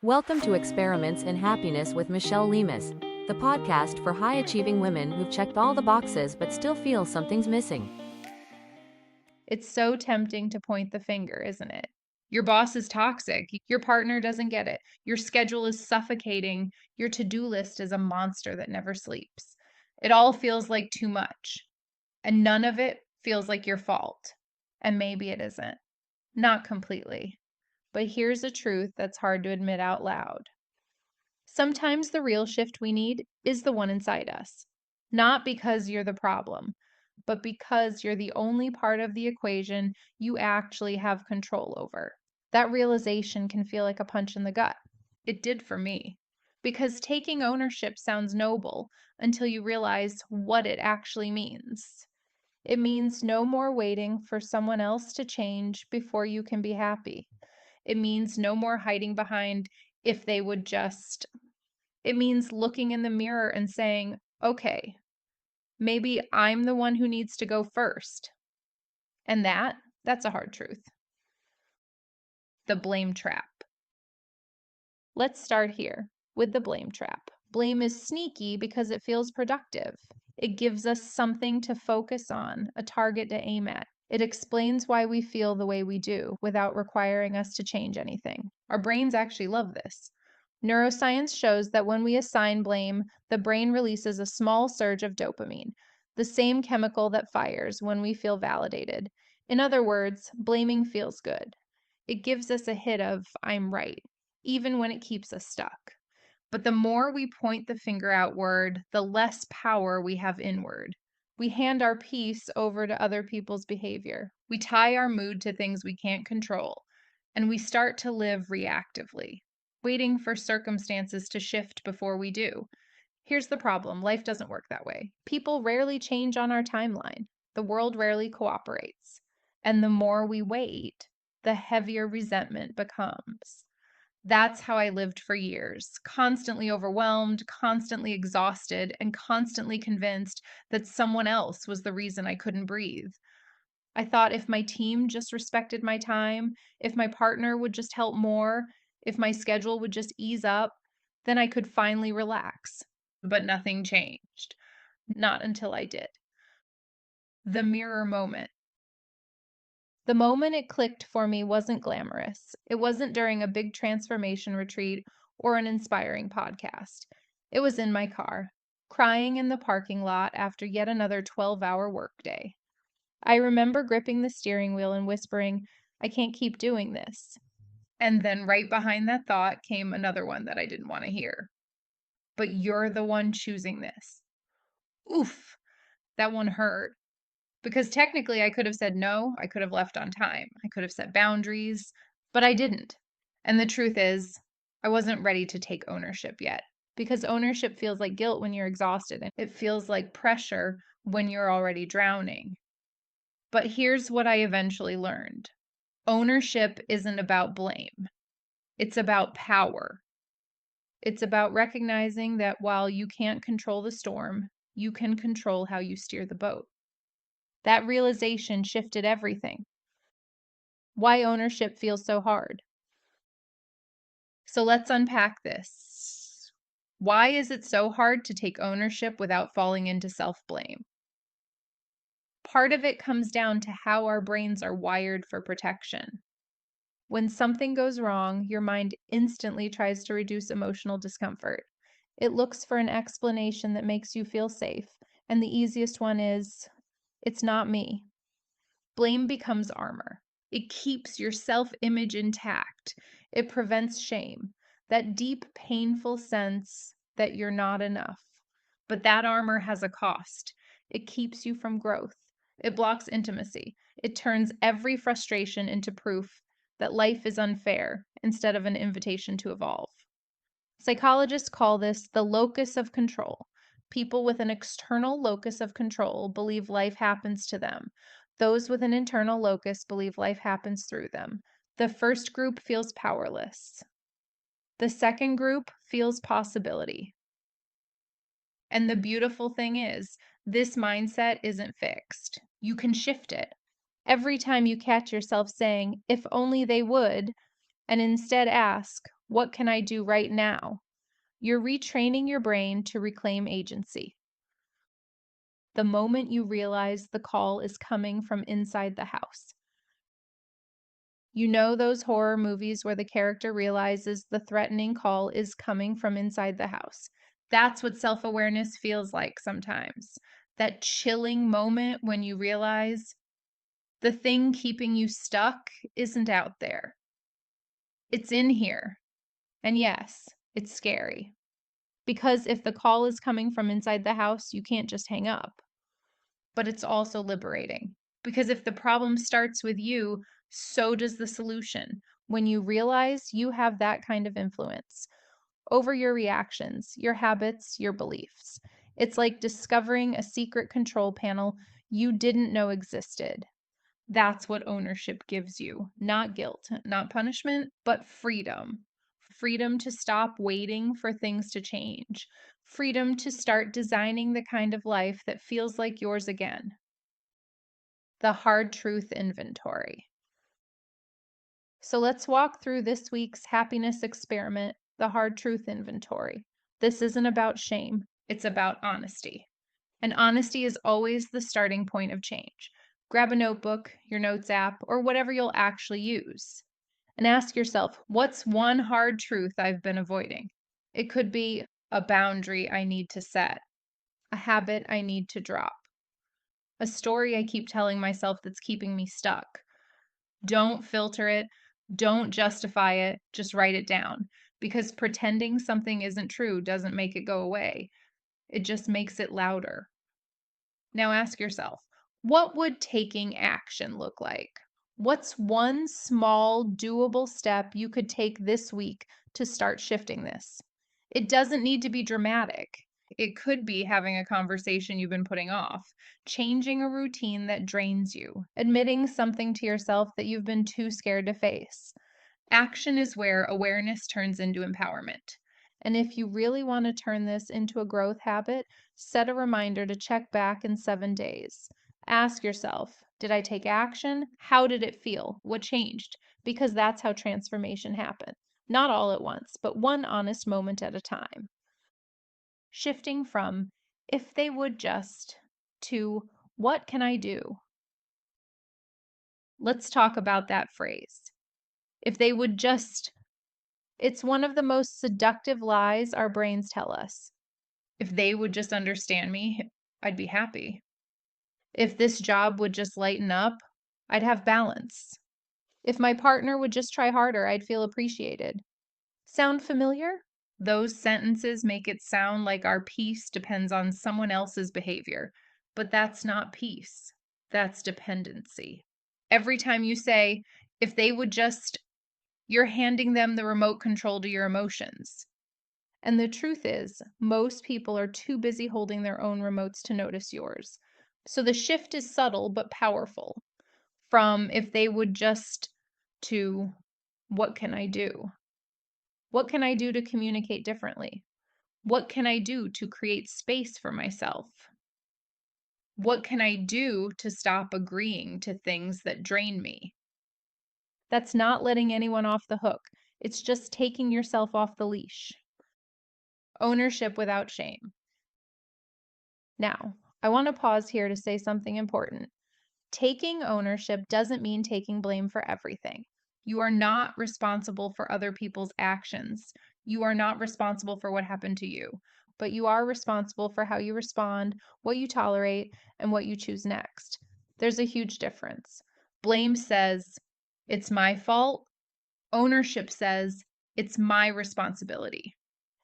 Welcome to Experiments in Happiness with Michelle Lemus, the podcast for high-achieving women who've checked all the boxes but still feel something's missing. It's so tempting to point the finger, isn't it? Your boss is toxic. Your partner doesn't get it. Your schedule is suffocating. Your to-do list is a monster that never sleeps. It all feels like too much, and none of it feels like your fault. And maybe it isn't. Not completely. But here's a truth that's hard to admit out loud. Sometimes the real shift we need is the one inside us. Not because you're the problem, but because you're the only part of the equation you actually have control over. That realization can feel like a punch in the gut. It did for me. Because taking ownership sounds noble until you realize what it actually means. It means no more waiting for someone else to change before you can be happy. It means no more hiding behind if they would just. It means looking in the mirror and saying, okay, maybe I'm the one who needs to go first. And that's a hard truth. The blame trap. Let's start here with the blame trap. Blame is sneaky because it feels productive. It gives us something to focus on, a target to aim at. It explains why we feel the way we do without requiring us to change anything. Our brains actually love this. Neuroscience shows that when we assign blame, the brain releases a small surge of dopamine, the same chemical that fires when we feel validated. In other words, blaming feels good. It gives us a hit of, I'm right, even when it keeps us stuck. But the more we point the finger outward, the less power we have inward. We hand our peace over to other people's behavior. We tie our mood to things we can't control, and we start to live reactively, waiting for circumstances to shift before we do. Here's the problem: life doesn't work that way. People rarely change on our timeline, the world rarely cooperates. And the more we wait, the heavier resentment becomes. That's how I lived for years, constantly overwhelmed, constantly exhausted, and constantly convinced that someone else was the reason I couldn't breathe. I thought if my team just respected my time, if my partner would just help more, if my schedule would just ease up, then I could finally relax. But nothing changed. Not until I did. The mirror moment. The moment it clicked for me wasn't glamorous. It wasn't during a big transformation retreat or an inspiring podcast. It was in my car, crying in the parking lot after yet another 12-hour workday. I remember gripping the steering wheel and whispering, I can't keep doing this. And then right behind that thought came another one that I didn't want to hear. But you're the one choosing this. Oof, that one hurt. Because technically, I could have said no, I could have left on time, I could have set boundaries, but I didn't. And the truth is, I wasn't ready to take ownership yet. Because ownership feels like guilt when you're exhausted, and it feels like pressure when you're already drowning. But here's what I eventually learned: ownership isn't about blame, it's about power. It's about recognizing that while you can't control the storm, you can control how you steer the boat. That realization shifted everything. Why ownership feels so hard. So let's unpack this. Why is it so hard to take ownership without falling into self-blame? Part of it comes down to how our brains are wired for protection. When something goes wrong, your mind instantly tries to reduce emotional discomfort. It looks for an explanation that makes you feel safe, and the easiest one is, it's not me. Blame becomes armor. It keeps your self-image intact. It prevents shame, that deep, painful sense that you're not enough. But that armor has a cost. It keeps you from growth. It blocks intimacy. It turns every frustration into proof that life is unfair instead of an invitation to evolve. Psychologists call this the locus of control. People with an external locus of control believe life happens to them. Those with an internal locus believe life happens through them. The first group feels powerless. The second group feels possibility. And the beautiful thing is, this mindset isn't fixed. You can shift it. Every time you catch yourself saying, if only they would, and instead ask, What can I do right now? You're retraining your brain to reclaim agency. The moment you realize the call is coming from inside the house. You know those horror movies where the character realizes the threatening call is coming from inside the house. That's what self-awareness feels like sometimes. That chilling moment when you realize the thing keeping you stuck isn't out there. It's in here. And yes, it's scary. Because if the call is coming from inside the house, you can't just hang up. But it's also liberating. Because if the problem starts with you, so does the solution. When you realize you have that kind of influence over your reactions, your habits, your beliefs. It's like discovering a secret control panel you didn't know existed. That's what ownership gives you. Not guilt, not punishment, but freedom. Freedom to stop waiting for things to change. Freedom to start designing the kind of life that feels like yours again. The hard truth inventory. So let's walk through this week's happiness experiment, the hard truth inventory. This isn't about shame, it's about honesty. And honesty is always the starting point of change. Grab a notebook, your notes app, or whatever you'll actually use, and ask yourself, what's one hard truth I've been avoiding? It could be a boundary I need to set, a habit I need to drop, a story I keep telling myself that's keeping me stuck. Don't filter it, don't justify it, just write it down. Because pretending something isn't true doesn't make it go away, it just makes it louder. Now ask yourself, what would taking action look like? What's one small, doable step you could take this week to start shifting this? It doesn't need to be dramatic. It could be having a conversation you've been putting off, changing a routine that drains you, admitting something to yourself that you've been too scared to face. Action is where awareness turns into empowerment. And if you really want to turn this into a growth habit, set a reminder to check back in 7 days. Ask yourself, did I take action? How did it feel? What changed? Because that's how transformation happens. Not all at once, but one honest moment at a time. Shifting from, if they would just, to, what can I do? Let's talk about that phrase. If they would just, it's one of the most seductive lies our brains tell us. If they would just understand me, I'd be happy. If this job would just lighten up, I'd have balance. If my partner would just try harder, I'd feel appreciated. Sound familiar? Those sentences make it sound like our peace depends on someone else's behavior, but that's not peace. That's dependency. Every time you say, if they would just, you're handing them the remote control to your emotions. And the truth is, most people are too busy holding their own remotes to notice yours. So the shift is subtle but powerful. From if they would just to what can I do? What can I do to communicate differently? What can I do to create space for myself? What can I do to stop agreeing to things that drain me? That's not letting anyone off the hook. It's just taking yourself off the leash. Ownership without shame. Now, I want to pause here to say something important. Taking ownership doesn't mean taking blame for everything. You are not responsible for other people's actions. You are not responsible for what happened to you, but you are responsible for how you respond, what you tolerate, and what you choose next. There's a huge difference. Blame says, it's my fault. Ownership says, it's my responsibility.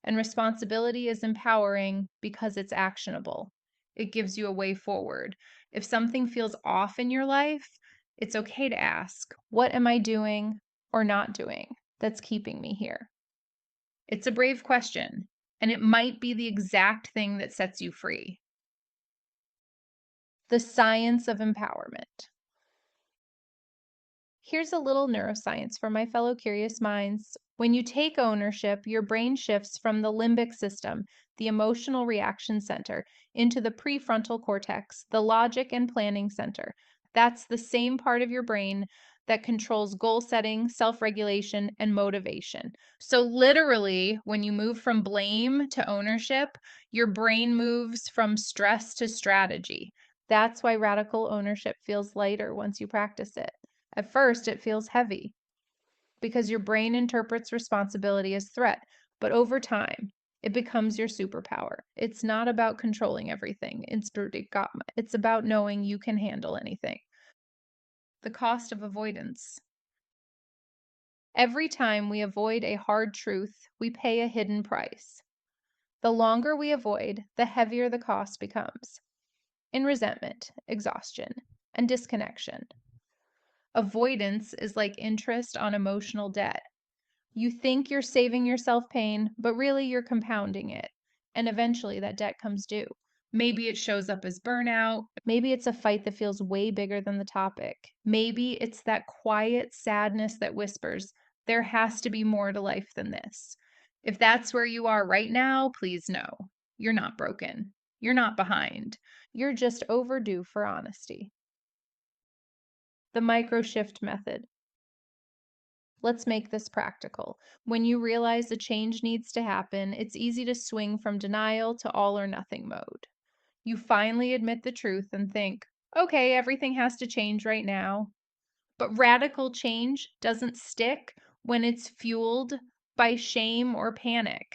And responsibility is empowering because it's actionable. It gives you a way forward. If something feels off in your life, it's okay to ask, what am I doing or not doing that's keeping me here? It's a brave question, and it might be the exact thing that sets you free. The science of empowerment. Here's a little neuroscience for my fellow curious minds. When you take ownership, your brain shifts from the limbic system, the emotional reaction center, into the prefrontal cortex, the logic and planning center. That's the same part of your brain that controls goal setting, self-regulation, and motivation. So literally, when you move from blame to ownership, your brain moves from stress to strategy. That's why radical ownership feels lighter once you practice it. At first, it feels heavy because your brain interprets responsibility as threat, but over time, it becomes your superpower. It's not about controlling everything. It's about knowing you can handle anything. The cost of avoidance. Every time we avoid a hard truth, we pay a hidden price. The longer we avoid, the heavier the cost becomes in resentment, exhaustion, and disconnection. Avoidance is like interest on emotional debt. You think you're saving yourself pain, but really you're compounding it. And eventually that debt comes due. Maybe it shows up as burnout. Maybe it's a fight that feels way bigger than the topic. Maybe it's that quiet sadness that whispers, there has to be more to life than this. If that's where you are right now, please know. You're not broken. You're not behind. You're just overdue for honesty. The micro shift method. Let's make this practical. When you realize a change needs to happen, it's easy to swing from denial to all or nothing mode. You finally admit the truth and think, okay, everything has to change right now. But radical change doesn't stick when it's fueled by shame or panic.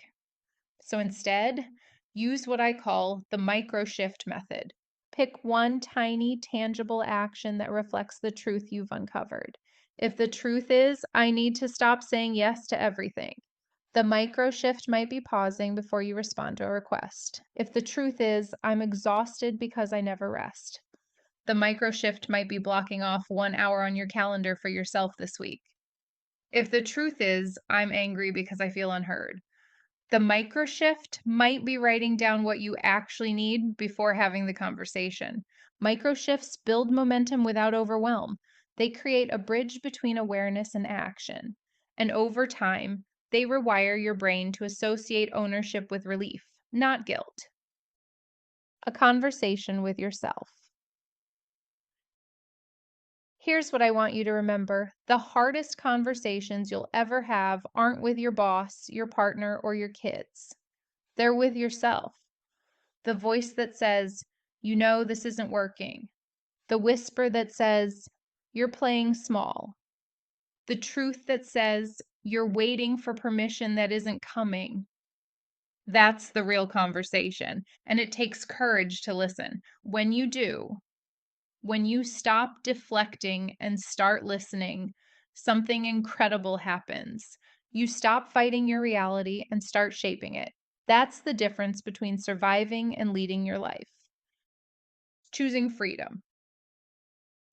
So instead, use what I call the micro shift method. Pick one tiny, tangible action that reflects the truth you've uncovered. If the truth is, I need to stop saying yes to everything, the micro shift might be pausing before you respond to a request. If the truth is, I'm exhausted because I never rest, the micro shift might be blocking off 1 hour on your calendar for yourself this week. If the truth is, I'm angry because I feel unheard, the micro shift might be writing down what you actually need before having the conversation. Micro shifts build momentum without overwhelm. They create a bridge between awareness and action. And over time, they rewire your brain to associate ownership with relief, not guilt. A conversation with yourself. Here's what I want you to remember. The hardest conversations you'll ever have aren't with your boss, your partner, or your kids. They're with yourself. The voice that says, you know this isn't working. The whisper that says, you're playing small. The truth that says, you're waiting for permission that isn't coming. That's the real conversation, and it takes courage to listen. When you do, when you stop deflecting and start listening, something incredible happens. You stop fighting your reality and start shaping it. That's the difference between surviving and leading your life. Choosing freedom.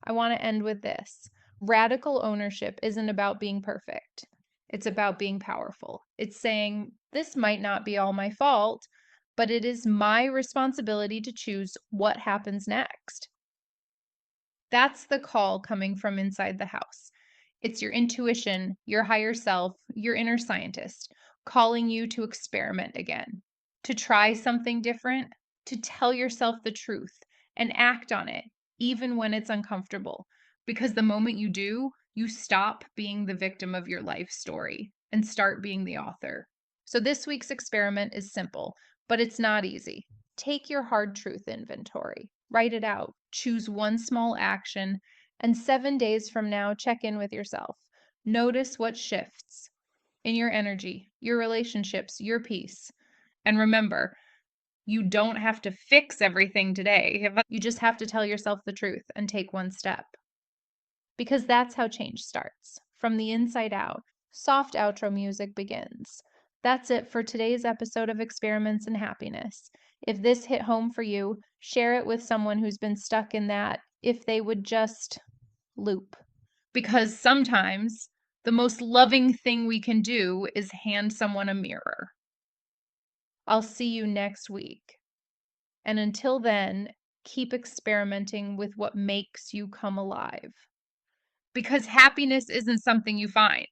I want to end with this. Radical ownership isn't about being perfect. It's about being powerful. It's saying, this might not be all my fault, but it is my responsibility to choose what happens next. That's the call coming from inside the house. It's your intuition, your higher self, your inner scientist calling you to experiment again, to try something different, to tell yourself the truth and act on it, even when it's uncomfortable. Because the moment you do, you stop being the victim of your life story and start being the author. So this week's experiment is simple, but it's not easy. Take your hard truth inventory, write it out, choose one small action, and 7 days from now, check in with yourself. Notice what shifts in your energy, your relationships, your peace. And remember, you don't have to fix everything today. You just have to tell yourself the truth and take one step. Because that's how change starts. From the inside out, soft outro music begins. That's it for today's episode of Experiments in Happiness. If this hit home for you, share it with someone who's been stuck in that, if they would just loop. Because sometimes the most loving thing we can do is hand someone a mirror. I'll see you next week. And until then, keep experimenting with what makes you come alive. Because happiness isn't something you find.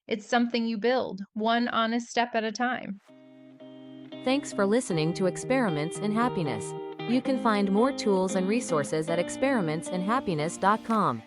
It's something you build, one honest step at a time. Thanks for listening to Experiments in Happiness. You can find more tools and resources at experimentsinhappiness.com.